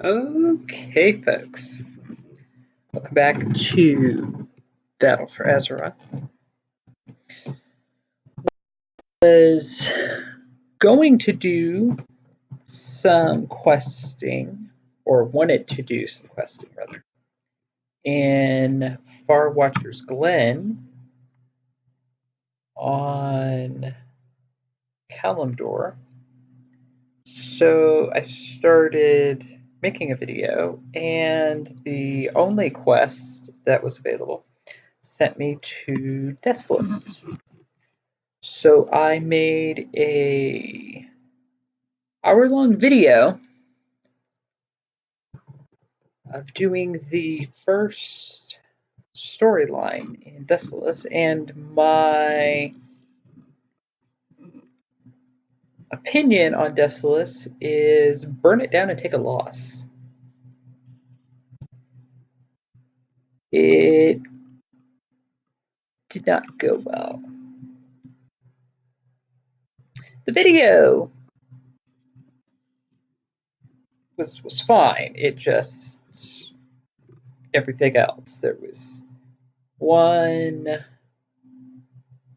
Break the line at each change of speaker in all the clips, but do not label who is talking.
Okay, folks. Welcome back to Battle for Azeroth. Was going to do some questing, or wanted to do some questing, rather, in Far Watcher's Glen on Kalimdor. So I started making a video, and the only quest that was available sent me to Desolace. So I made a hour-long video of doing the first storyline in Desolace, and my opinion on Desolace is burn it down and take a loss. It did not go well. The video was fine. It just, everything else. There was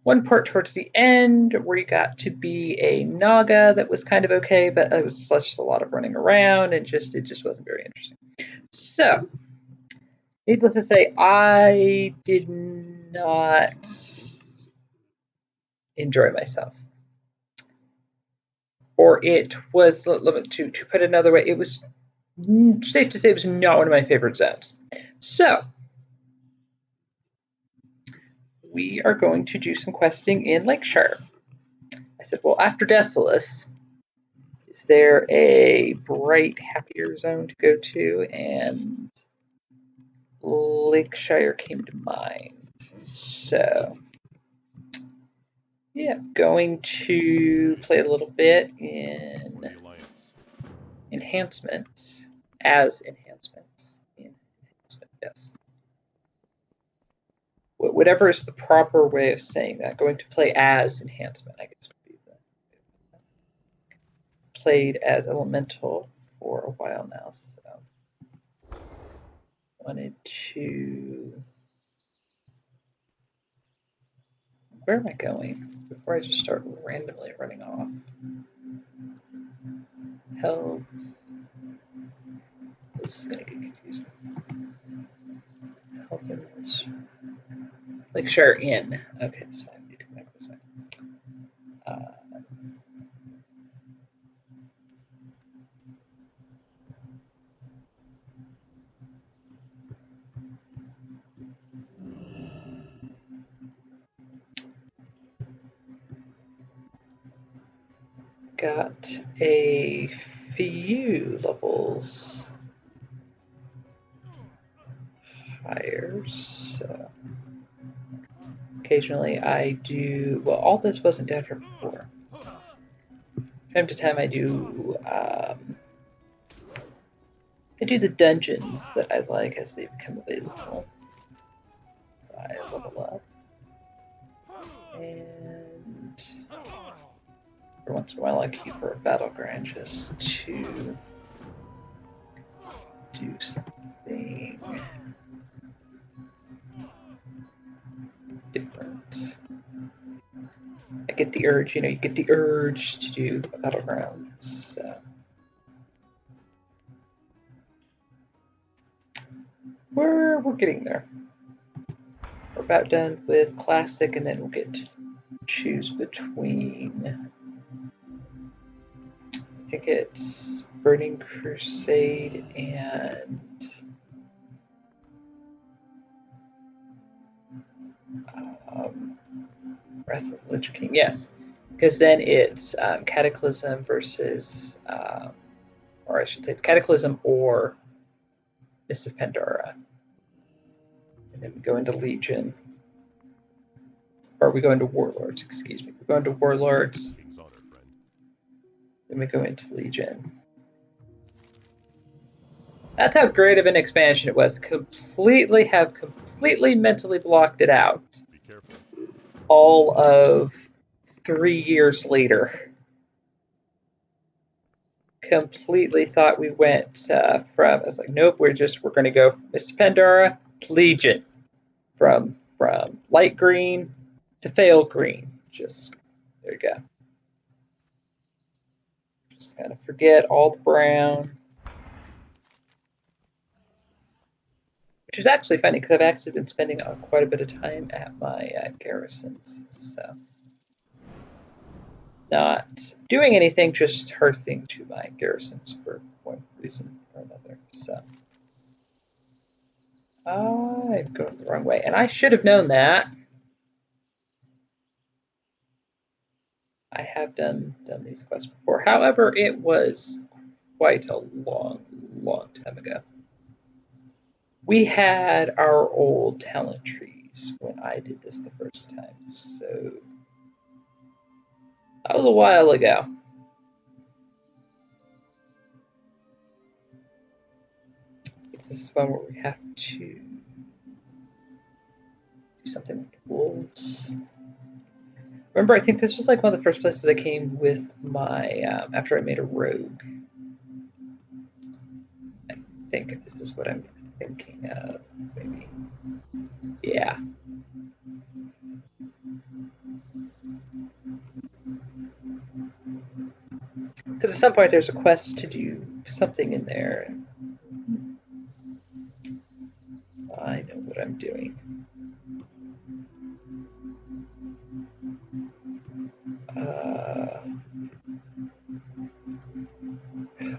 one part towards the end where you got to be a Naga that was kind of okay, but it was just a lot of running around, and it just wasn't very interesting. So, needless to say, I did not enjoy myself. Or it was, to put it another way, it was safe to say it was not one of my favorite zones. So, we are going to do some questing in Lakeshire. I said, well, after Desolace, is there a bright, happier zone to go to? And Lakeshire came to mind. So, yeah, going to play a little bit in enhancements, as enhancements. Yes. Whatever is the proper way of saying that. Going to play as enhancement, I guess would be the. Played as Elemental for a while now, so wanted to. Where am I going? Before I just start randomly running off. Help. This is going to get confusing. Help in this. Lakeshire Inn. Okay, so I need to go back this way. Got a few levels higher, so occasionally I do, well, all this wasn't down here before. Time to time I do the dungeons that I like as they become available. So I level up. And every once in a while I queue for a battleground just to do something different. I get the urge, you get the urge to do the battleground, so. We're getting there. We're about done with Classic, and then we'll get to choose between, I think it's Burning Crusade and Wrath of the Lich King. Yes, because then it's Cataclysm versus, or I should say it's Cataclysm or Mist of Pandora. And then we go into Legion. Or we go into Warlords, excuse me. We go into Warlords. Then we go into Legion. That's how great of an expansion it was. Completely mentally blocked it out. All of 3 years later. completely thought we went from, I was like, nope, we're going to go Miss Pandora, Legion. From light green to pale green. Just, there you go. Just kind of forget all the brown. Which is actually funny because I've actually been spending quite a bit of time at my garrisons. So not doing anything, just hearthing to my garrisons for one reason or another. So I'm going the wrong way, and I should have known that. I have done these quests before. However, it was quite a long time ago. We had our old talent trees when I did this the first time, so that was a while ago. This is one where we have to do something with the wolves. Remember, I think this was like one of the first places I came with my, after I made a rogue. I think if this is what I'm thinking of, maybe. Yeah. Because at some point there's a quest to do something in there. I know what I'm doing.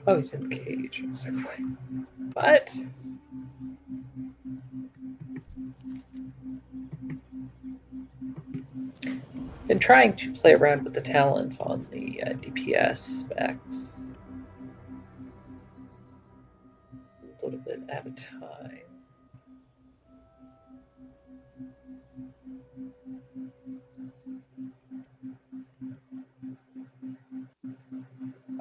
Oh, he's in the cage. It's like, what? Been trying to play around with the talents on the DPS specs a little bit at a time.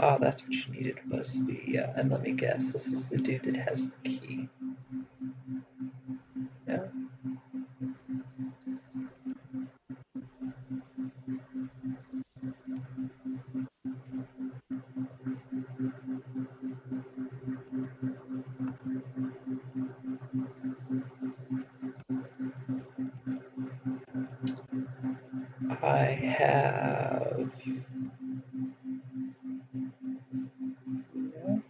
Oh, that's what you needed was the, and let me guess, this is the dude that has the key. No? I have... No.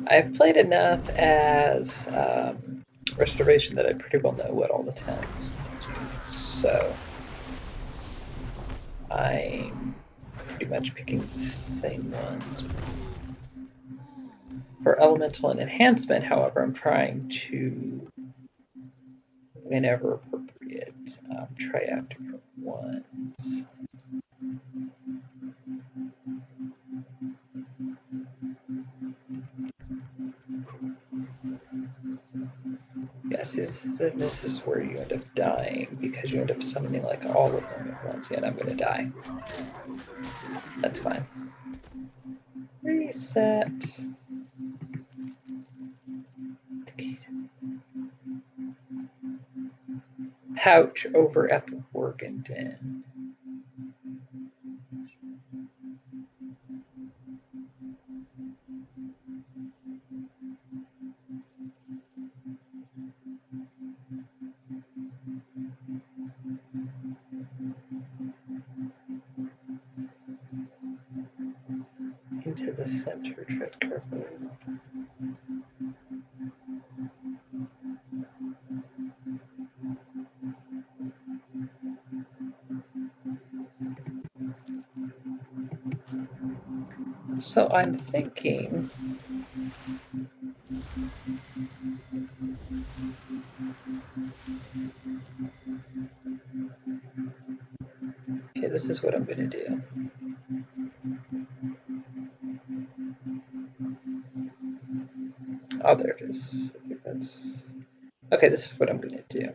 I've played enough as Restoration that I pretty well know what all the talents do, so I'm pretty much picking the same ones. For Elemental and Enhancement, however, I'm trying to, whenever appropriate, try out different ones. Yes, this is where you end up dying because you end up summoning like all of them at once. Yeah, and I'm gonna die. That's fine. Reset. Pouch over at the Organ Den. Into the center, tread carefully. So I'm thinking okay, this is what I'm gonna do. Oh, there it is. I think that's okay. This is what I'm gonna do.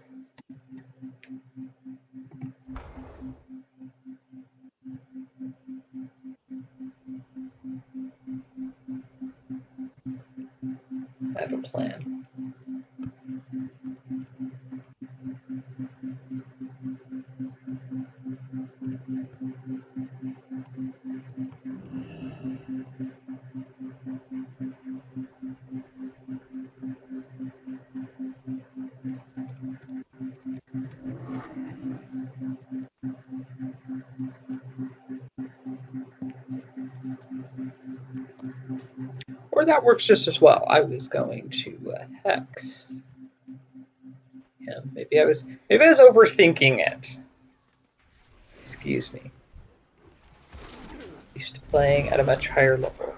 I have a plan. that works just as well. I was going to hex. Yeah, maybe I was overthinking it. Excuse me. Used to playing at a much higher level.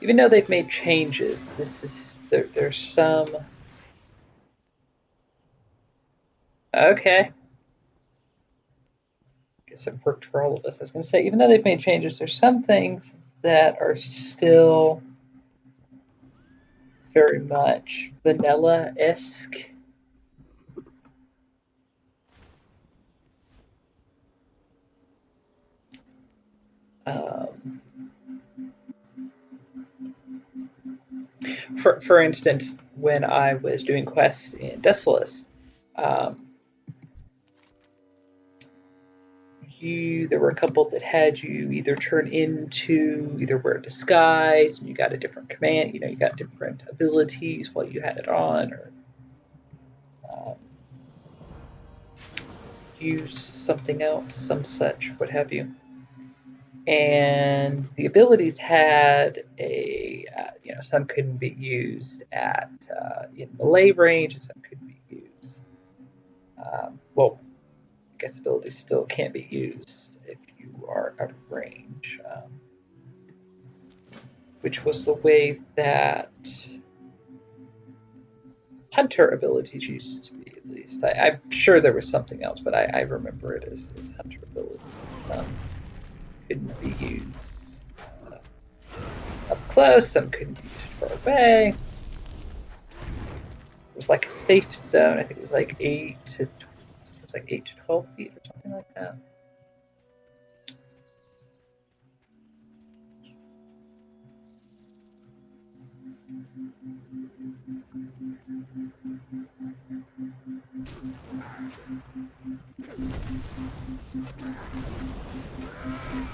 Even though they've made changes, there's some. Okay. Guess it worked for all of us. I was going to say, even though they've made changes, there's some things that are still very much vanilla-esque. For instance, when I was doing quests in Desolace, there were a couple that had you either turn into, either wear a disguise, and you got a different command, you got different abilities while you had it on, or use something else, some such, what have you. And the abilities had some couldn't be used at in melee range, and some couldn't be used. Well, I guess abilities still can't be used if you are out of range, which was the way that hunter abilities used to be, at least. I'm sure there was something else, but I remember it as hunter abilities. Some couldn't be used up close, some couldn't be used far away. It was like a safe zone. I think it was like 8 to 12 feet or something like that.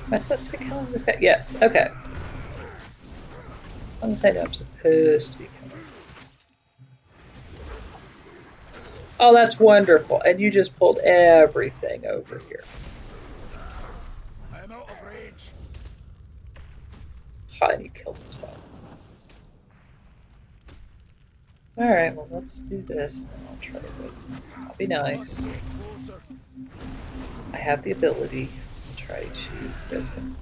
Am I supposed to be killing this guy? Yes, okay. As long as I know I'm supposed to be killing. Oh, that's wonderful. And you just pulled everything over here.
I'm out of range.
And he killed himself. Alright, well, let's do this, and then I'll try to listen. I'll be nice. I have the ability. I'll try to listen.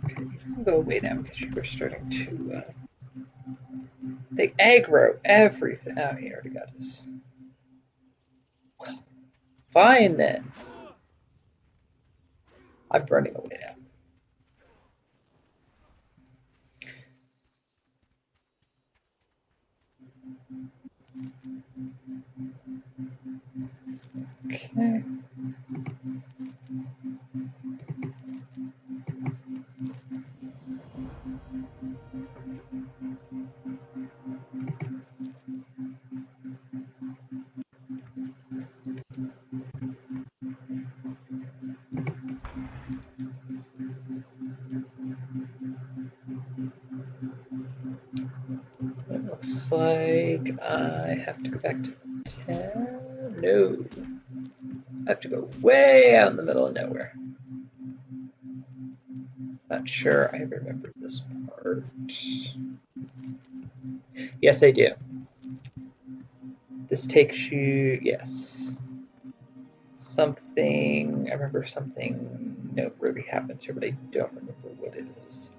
Okay, you can go away now because you were starting to they aggro everything. Oh, he already got this. Well, fine then. I'm running away now. Okay. It looks like I have to go back to 10. No. I have to go way out in the middle of nowhere. Not sure I remember this part. Yes, I do. This takes you, yes. Something, I remember something noteworthy happens here, but I don't remember what it is.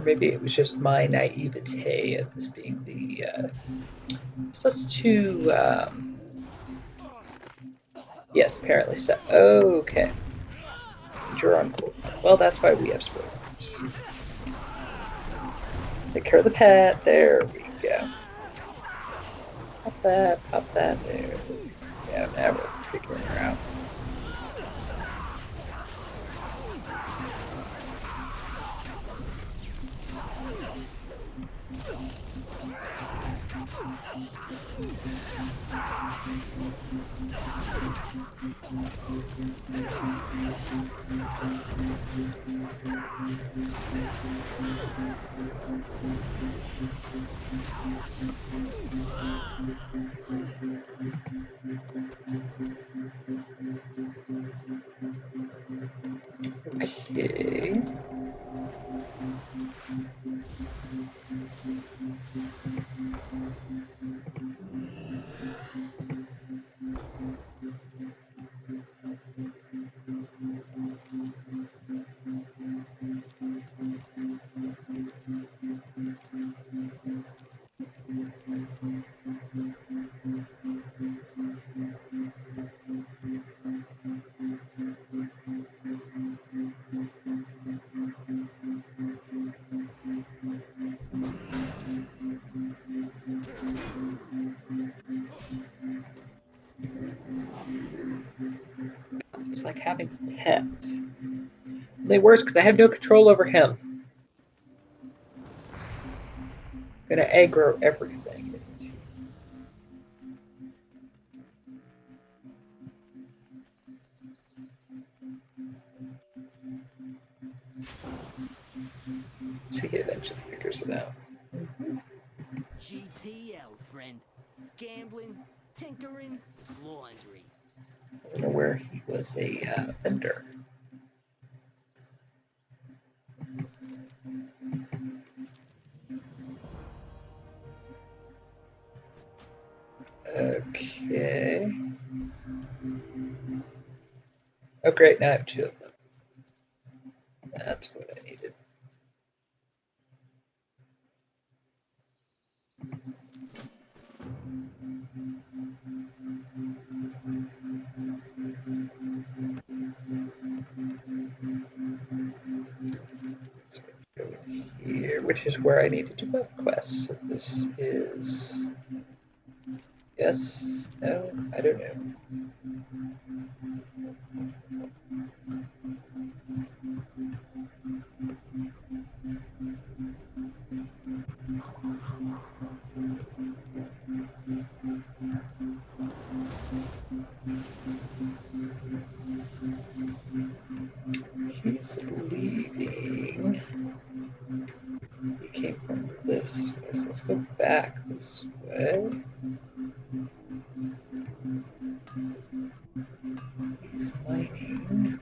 maybe it was just my naivete of this being the supposed to yes, apparently so. Okay. You're on cooldown. Well, that's why we have springs. Let's take care of the pet. There we go. Pop that there. Yeah, now we're figuring her out. Okay. It's like having a pet. Only worse because I have no control over him. He's gonna aggro everything, isn't he? See, he eventually figures it out.
GTL, friend. Gambling, tinkering, laundry.
I wasn't aware he was a vendor. Okay. Oh, great. Now I have 2 of them. That's what I needed. So go in here, which is where I need to do both quests. So this is... Yes? No? I don't know. He's leaving. He came from this way, so let's go back this way. He's mining.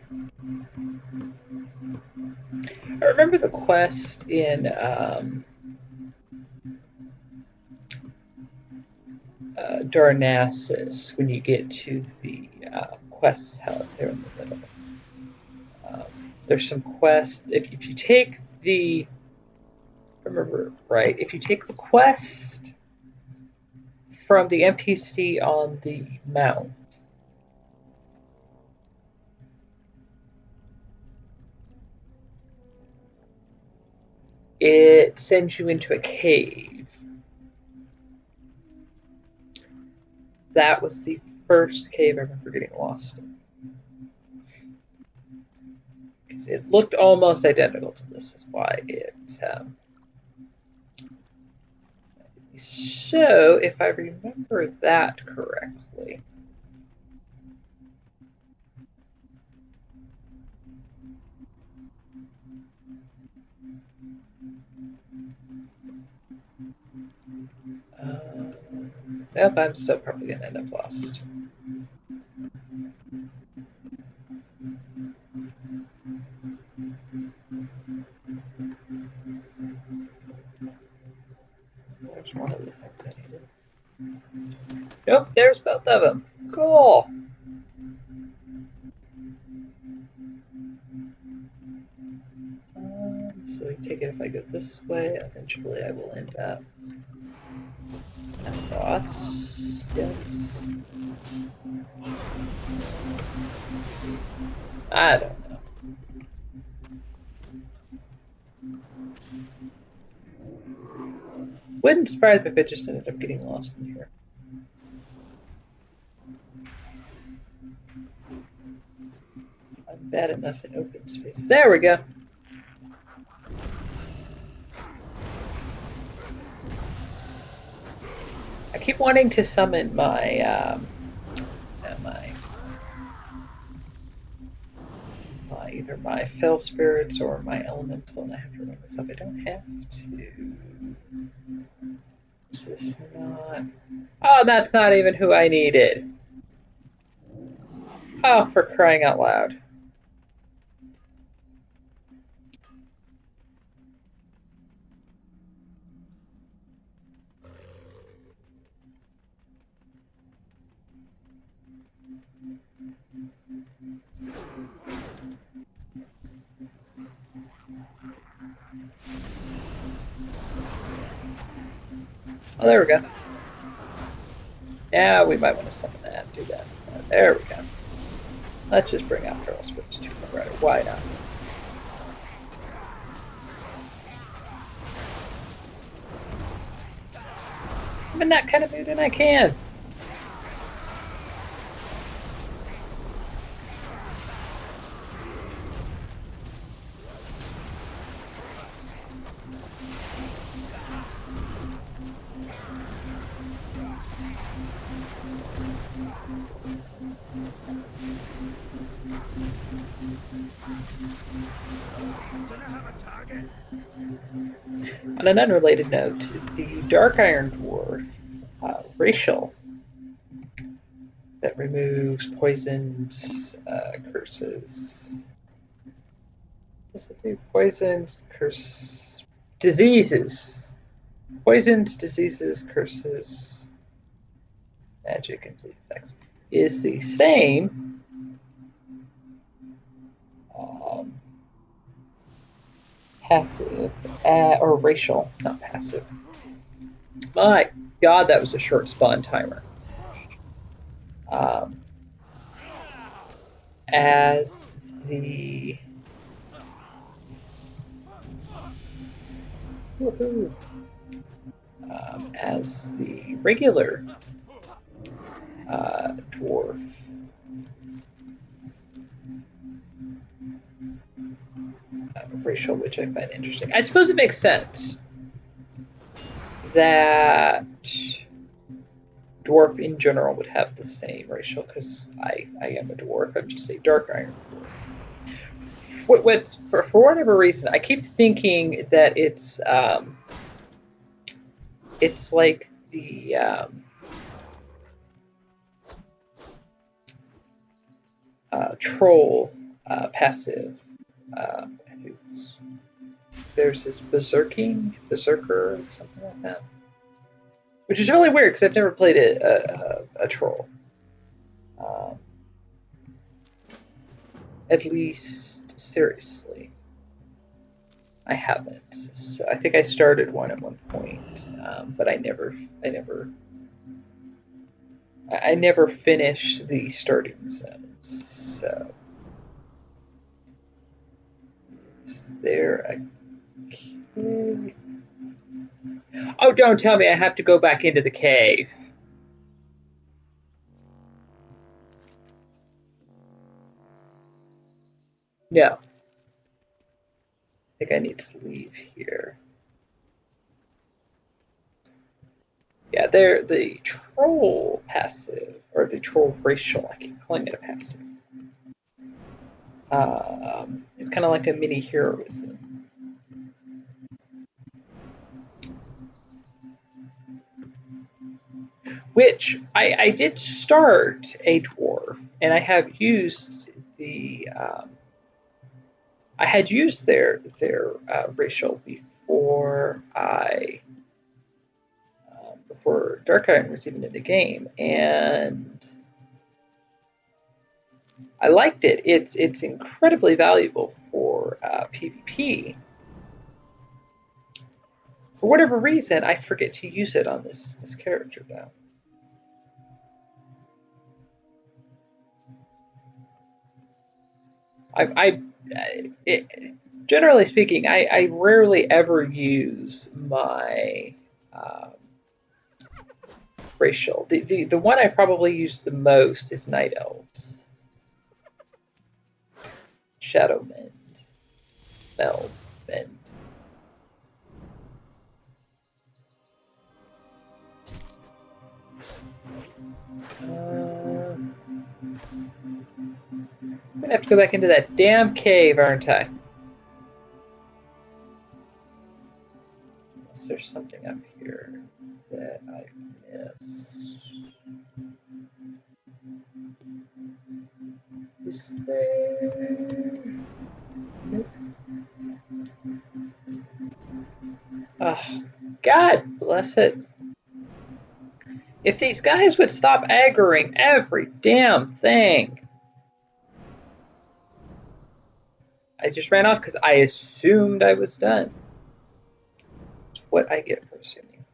I remember the quest in Darnassus when you get to the quest hub there in the middle. There's some quest. If you take the, if I remember right, if you take the quest from the NPC on the mount, it sends you into a cave. That was the first cave I remember getting lost in. Because it looked almost identical to this, is why it... So, if I remember that correctly... Nope, I'm still probably going to end up lost. There's one of the things I needed. Nope, there's both of them. Cool. So I take it if I go this way, eventually I will end up across. Yes. I don't know. Wouldn't surprise me if I just ended up getting lost in here. I'm bad enough in open spaces. There we go. I keep wanting to summon my either my fell spirits or my elemental, and I have to remember myself. I don't have to. Is this not? Oh, that's not even who I needed. Oh, for crying out loud. Oh, there we go. Yeah, we might want to summon that, do that. There we go. Let's just bring out Feral Spirits too. Right, why not? I'm in that kind of mood and I can. On an unrelated note, the Dark Iron Dwarf racial that removes poisons, curses. What's it do? Poisons, curse, diseases. Poisons, diseases, curses, magic, and bleed effects is the same. Passive, or racial, not passive. My God, that was a short spawn timer. As the as the regular dwarf. Racial, which I find interesting. I suppose it makes sense that dwarf in general would have the same racial, because I am a dwarf. I'm just a dark iron dwarf. For whatever reason, I keep thinking that it's like the troll passive. There's this berserker, something like that, which is really weird because I've never played a troll. At least seriously, I haven't. So I think I started one at one point, but I never finished the starting zone. So is there a cave? Oh, don't tell me I have to go back into the cave. No. I think I need to leave here. Yeah, they're the troll passive, or the troll racial. I keep calling it a passive. It's kind of like a mini heroism. Which I did start a dwarf, and I have used the I had used their racial before before Dark Iron was even in the game, and I liked it. It's incredibly valuable for PvP, For whatever reason, I forget to use it on this character, though. Generally speaking, I rarely ever use my racial. The one I probably use the most is Night Elves. Shadow Mend. Meld. Mend. I'm gonna have to go back into that damn cave, aren't I? Unless there's something up here that I missed. Is there? Nope. Oh, God bless it. If these guys would stop aggroing every damn thing. I just ran off because I assumed I was done. That's what I get for assuming.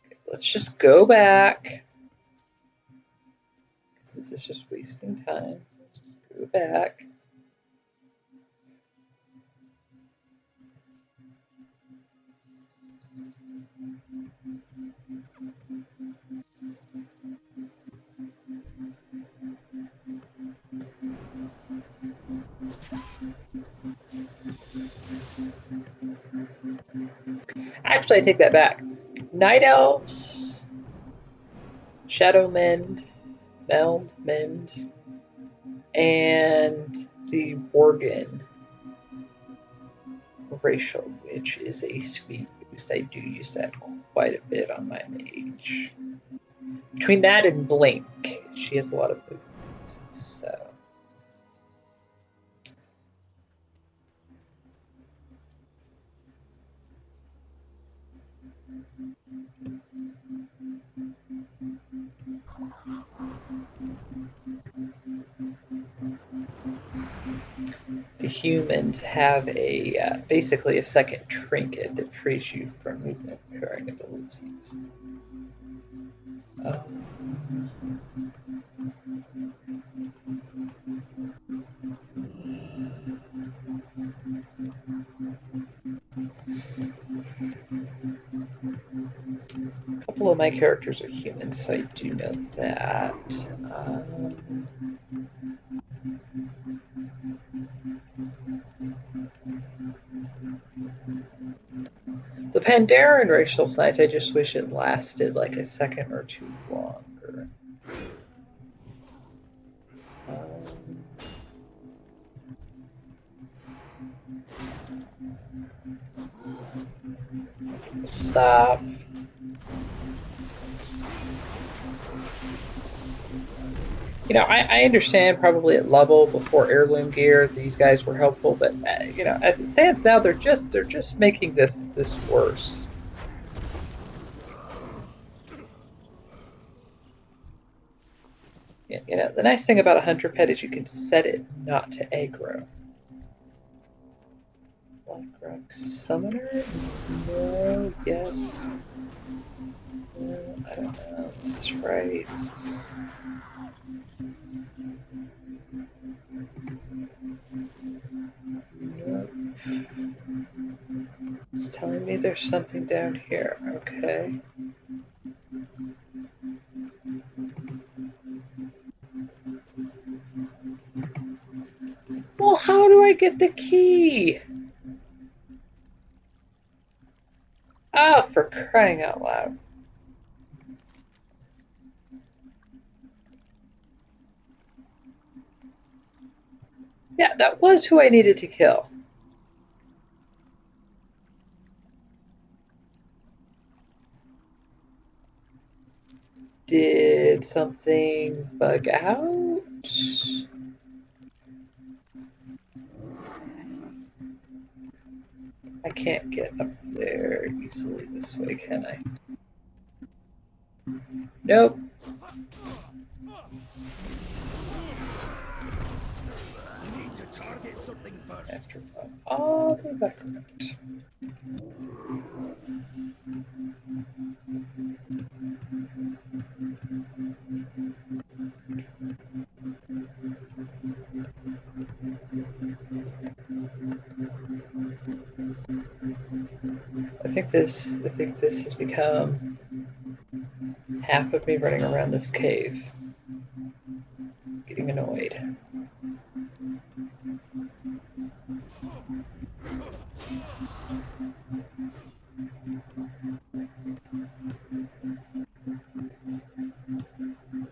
Okay, let's just go back. Because this is just wasting time. Just go back. Actually, I take that back. Night Elves, Shadow Mend, Meld, Mend, and the Worgen racial, which is a sweet boost. I do use that quite a bit on my mage. Between that and Blink, she has a lot of movement, so. The humans have a basically a second trinket that frees you from movement pairing abilities. A couple of my characters are humans, so I do know that. The Pandaren racial snites, I just wish it lasted like a second or two longer. Stop. You know, I understand probably at level before heirloom gear these guys were helpful, but you know, as it stands now, they're just making this worse. You know, the nice thing about a hunter pet is you can set it not to aggro. Blackrock Summoner? No, yes. No, I don't know. This is right. This is... Nope. It's telling me there's something down here. Okay. Well, how do I get the key? Oh, for crying out loud. Yeah, that was who I needed to kill. Did something bug out? I can't get up there easily this way, can I? Nope.
You need to target
something first.
After all the background. I think this has become half of me running around this cave, getting annoyed.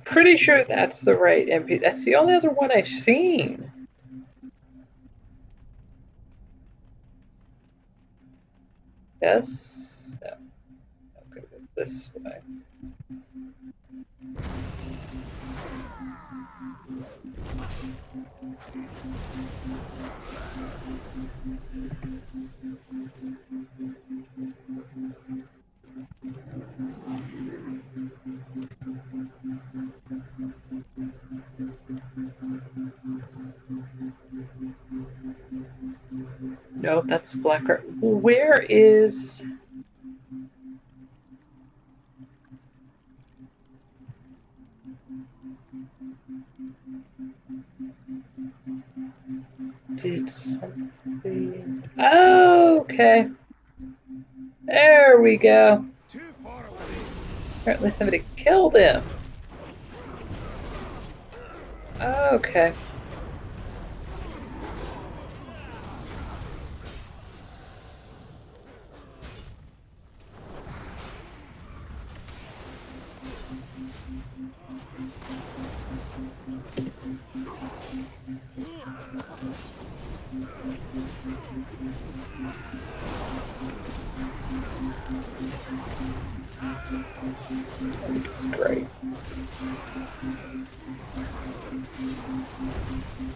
Pretty sure that's the right MP. That's the only other one I've seen. Yes? No. I'm gonna go this way. No, that's Black. Where is... Did something... Oh, okay. There we go.
Too far away.
Apparently somebody killed him. Okay. This is great.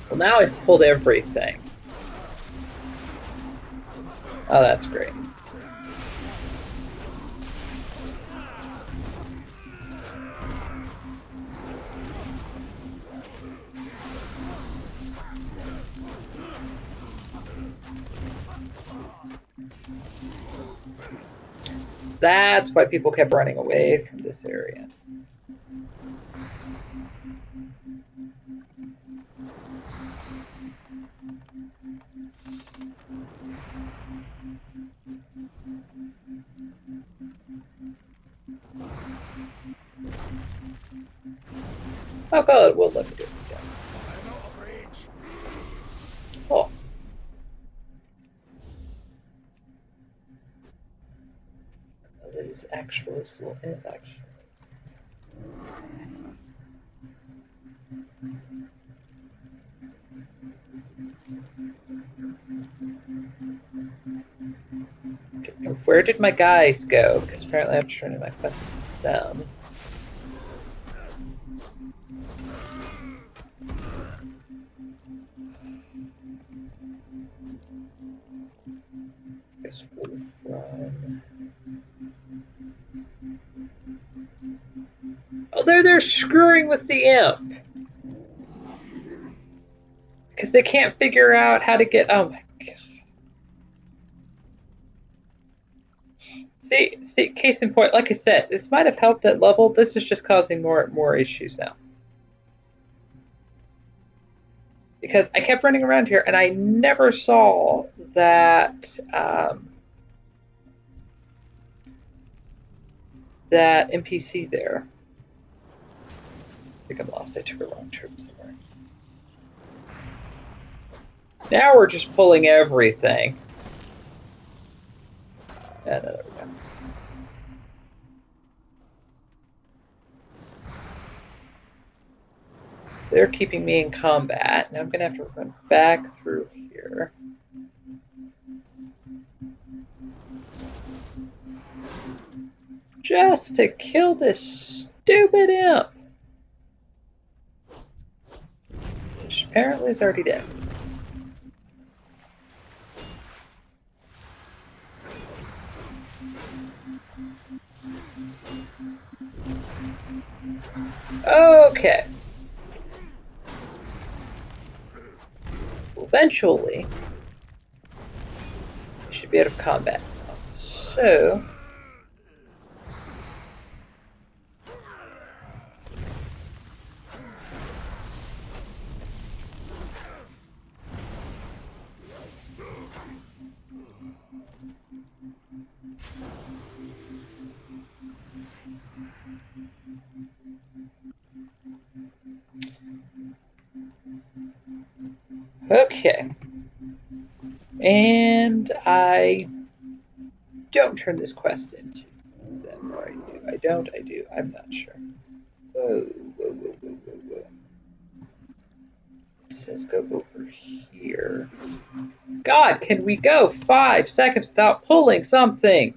Well, now I've pulled everything. Oh, that's great. That's why people kept running away from this area. Oh god, we'll let me do it again. Oh. That is actually this little imp, actually. Okay, now where did my guys go? Because apparently I'm turning my quest to them. Guess we'll run. Oh, they're screwing with the imp. Because they can't figure out how to get... Oh my god. See, case in point, like I said, this might have helped at level. This is just causing more issues now. Because I kept running around here and I never saw that that NPC there. I think I'm lost. I took a wrong turn somewhere. Now we're just pulling everything. Yeah, no, there we go. They're keeping me in combat. Now I'm going to have to run back through here. Just to kill this stupid imp. Which apparently is already dead. Okay. Eventually, we should be out of combat now. So, okay. And I don't turn this quest into them, or I do. I don't, I do. I'm not sure. Whoa, whoa, whoa, whoa, whoa, whoa. It says go over here. God, can we go 5 seconds without pulling something?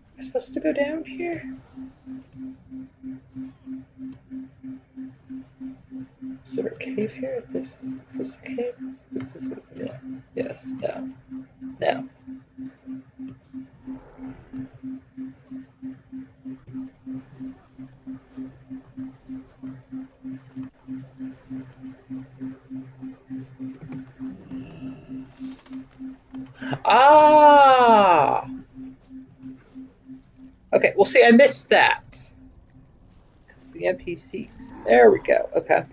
Am I supposed to go down here? Is there a cave here? Is this a cave? This is yeah. Yes. No. No. Ah. Okay. Well, see, I missed that. Because the NPCs. There we go. Okay.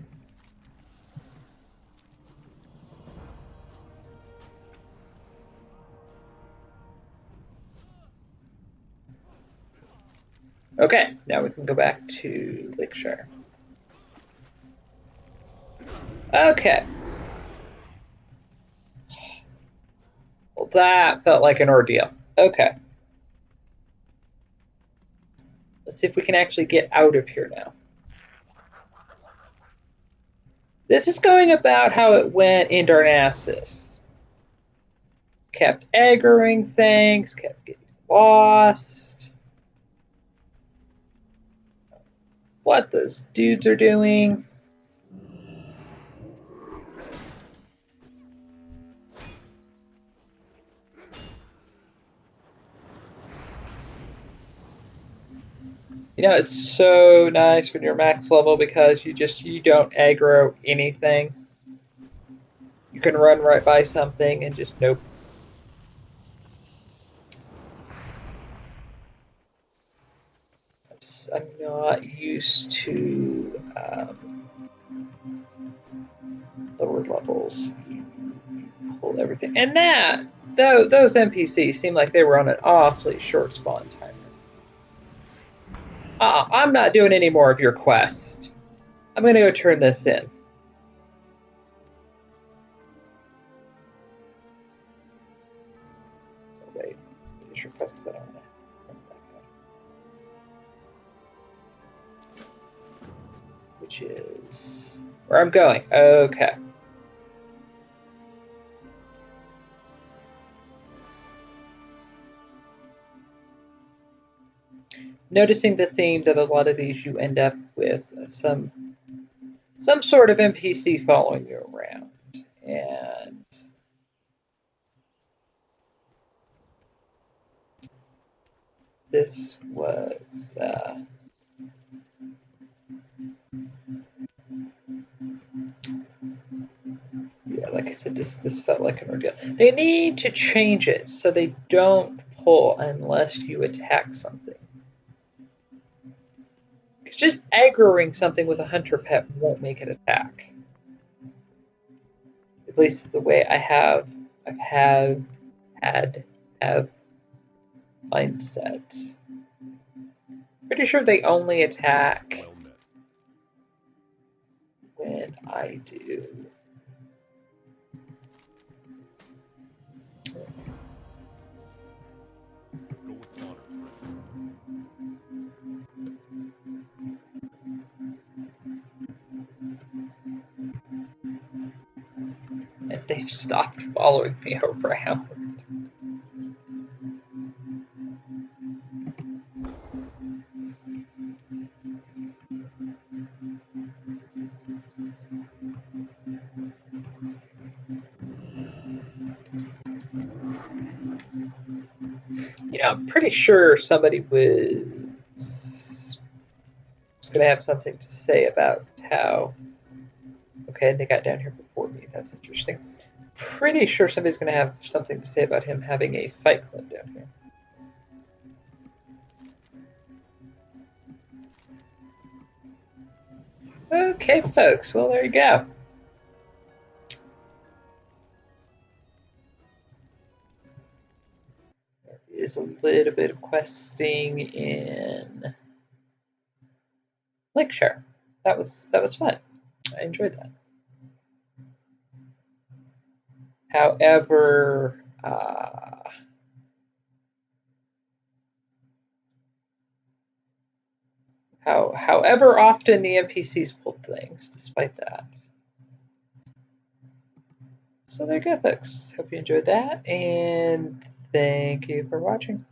Okay, now we can go back to Lakeshire. Okay. Well, that felt like an ordeal. Okay. Let's see if we can actually get out of here now. This is going about how it went in Darnassus. Kept aggroing things, kept getting lost. What those dudes are doing. You know, it's so nice when you're max level because you don't aggro anything. You can run right by something and just nope. I'm not used to lower levels. You pull everything, and those NPCs seem like they were on an awfully short spawn timer. I'm not doing any more of your quest. I'm gonna go turn this in. Oh, wait, finish your quest because I don't want to. Which is where I'm going. Okay. Noticing the theme that a lot of these you end up with some sort of NPC following you around. And this was yeah, like I said, this felt like an ordeal. They need to change it so they don't pull unless you attack something. Because just aggroing something with a hunter pet won't make it attack. At least the way I've had mindset. Pretty sure they only attack when I do. And they've stopped following me around. You know, I'm pretty sure somebody was going to have something to say about how. Okay, they got down here before me. That's interesting. Pretty sure somebody's going to have something to say about him having a fight club down here. Okay, folks. Well, there you go. There is a little bit of questing in Lakeshire. That was fun. I enjoyed that. However, however often the NPCs pulled things, despite that. So there you go, folks. Hope you enjoyed that, and thank you for watching.